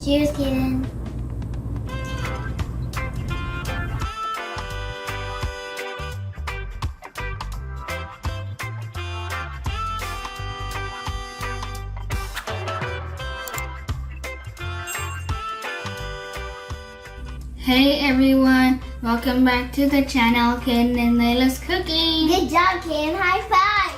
Cheers, Kaden. Hey everyone, welcome back to the channel Kaden and Layla's Cooking. Good job, Kaden. High five.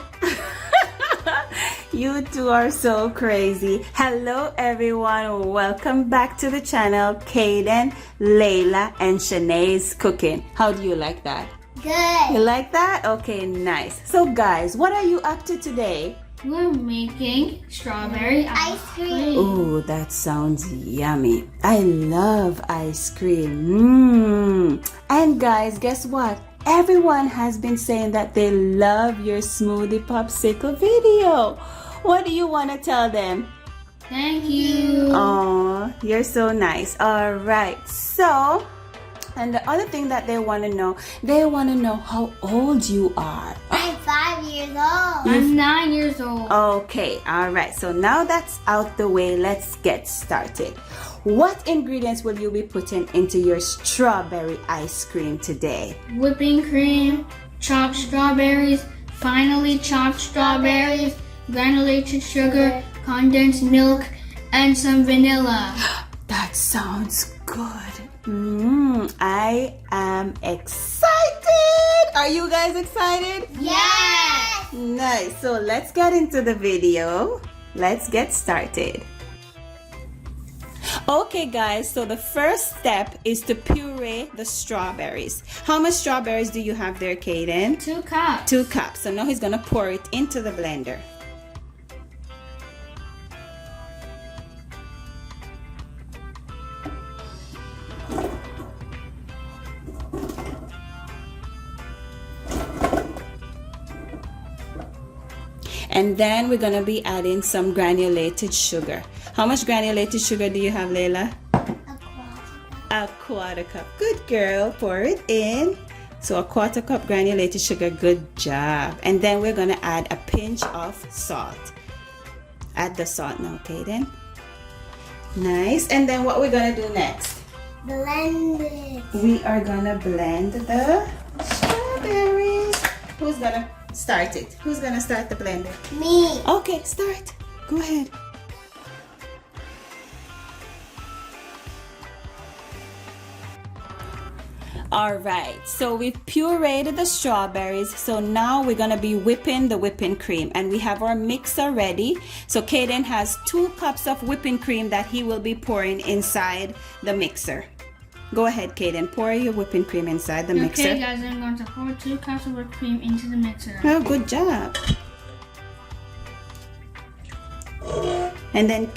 You two are so crazy. Hello everyone, welcome back to the channel Kaden, Layla and CHANNE'S Cooking. How do you like that? Good. You like that? Okay, nice. So guys, what are you up to today? We're making strawberry Ice cream. Ooh, that sounds yummy. I love ice cream. And guys, guess what? Everyone has been saying that they love your smoothie popsicle video. What do you want to tell them? Thank you. Oh, you're so nice. All right. So, and the other thing that they want to know how old you are. I'm 5 years old. I'm 9 years old. Okay, all right. So now that's out the way, let's get started. What ingredients will you be putting into your strawberry ice cream today? Whipping cream, chopped strawberries, finely chopped strawberries, granulated sugar, condensed milk, and some vanilla. That sounds good. I am excited. Are you guys excited? Yes. Nice. So let's get into the video. Let's get started. Okay guys, so the first step is to puree the strawberries. How much strawberries do you have there, Kaden? 2 cups. 2 cups. So now he's gonna pour it into the blender. And then we're gonna be adding some granulated sugar. How much granulated sugar do you have, Layla? A quarter cup. Good girl. Pour it in. So a quarter cup granulated sugar. Good job. And then we're gonna add a pinch of salt. Add the salt now, Kaden. Nice. And then what we're gonna do next? Blend it. We are gonna blend the strawberries. Who's gonna start it? Who's gonna start the blender? Me. Okay, start. Go ahead. All right, so we've pureed the strawberries. So now we're gonna be whipping the whipping cream, and we have our mixer ready. So Kaden has 2 cups of whipping cream that he will be pouring inside the mixer. Go ahead, Kaden, pour your whipping cream inside the mixer. Okay guys, I'm going to pour 2 cups of whipped cream into the mixer. Oh, good job. And then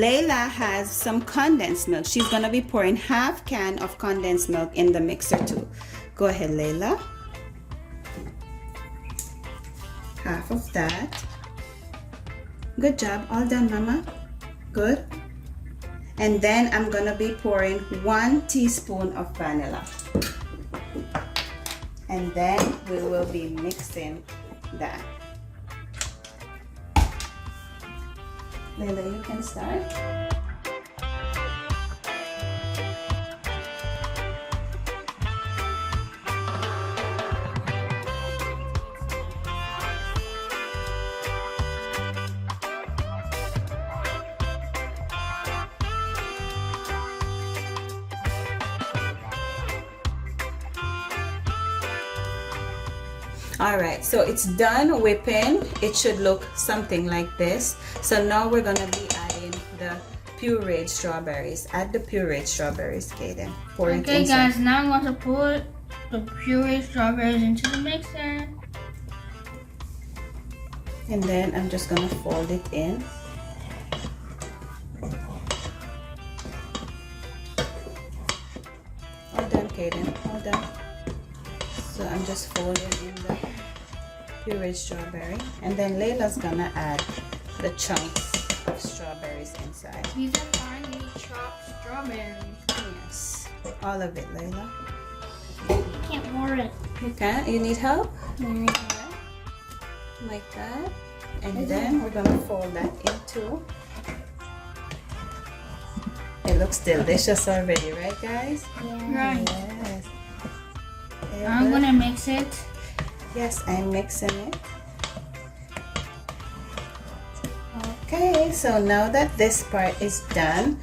Layla has some condensed milk. She's gonna be pouring half can of condensed milk in the mixer too. Go ahead, Layla. Half of that. Good job. All done, Mama. Good. And then I'm gonna be pouring 1 teaspoon of vanilla. And then we will be mixing that. Layla, you can start. All right, so it's done whipping. It should look something like this. So now we're gonna be adding the pureed strawberries. Add the pureed strawberries, Kaden. Pour it Okay inside. guys, now I'm going to put the pureed strawberries into the mixer. And then I'm just gonna fold it in. All done, Kaden. All done. So I'm just folding in the pureed strawberry, and then Layla's gonna add the chunks of strawberries inside. These are finely chopped strawberries. Yes, all of it, Layla. Can't pour it. You can. You need help? Like that, and then we're gonna fold that into. looks delicious already, right guys? Right. Yes. I'm gonna mix it. Yes, I'm mixing it. Okay, so now that this part is done,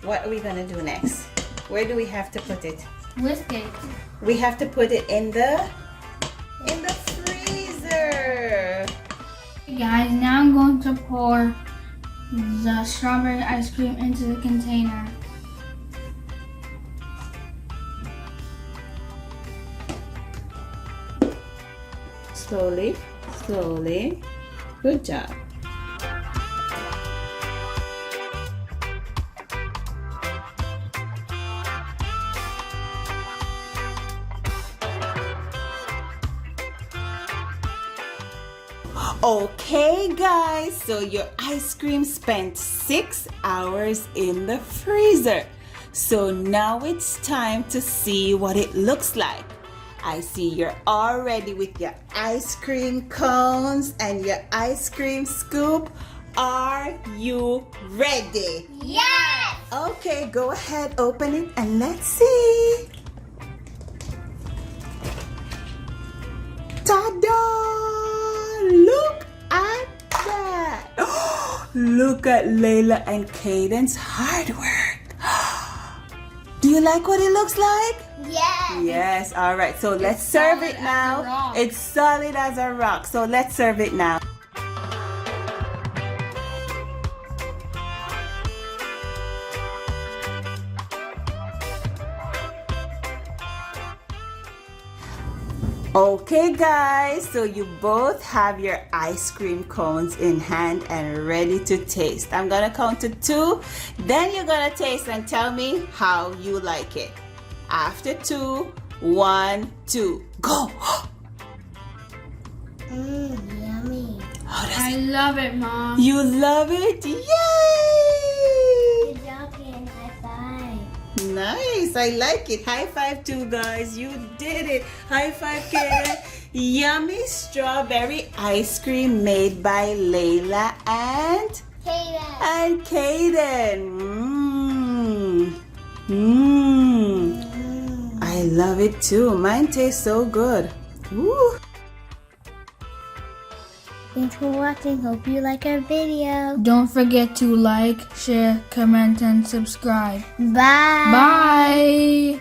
what are we gonna do next? Where do we have to put it? Whisk it. We have to put it in the freezer. Hey guys, now I'm going to pour the strawberry ice cream into the container. Slowly, slowly. Good job. Okay guys, so your ice cream spent 6 hours in the freezer. So now it's time to see what it looks like. I see you're all ready with your ice cream cones and your ice cream scoop. Are you ready? Yes! Okay, go ahead, open it and let's see. Ta-da! Look at that! Look at Layla and Caden's hard work. Do you like what it looks like? Yes! Yes, all right. So let's serve it solid as a now. rock. It's solid as a rock. So let's serve it now. Okay guys, so you both have your ice cream cones in hand and ready to taste. I'm gonna count to 2, then you're gonna taste and tell me how you like it. After 2, 1, 2, go! Yummy. How does I love it, Mom. You love it? Yay! Good job, Ken. High five. Nice, I like it. High five too, guys. You did it. High five, Kaden. Yummy strawberry ice cream made by Layla and Kaden. I love it too. Mine tastes so good. Woo. Thanks for watching. Hope you like our video. Don't forget to like, share, comment, and subscribe. Bye. Bye!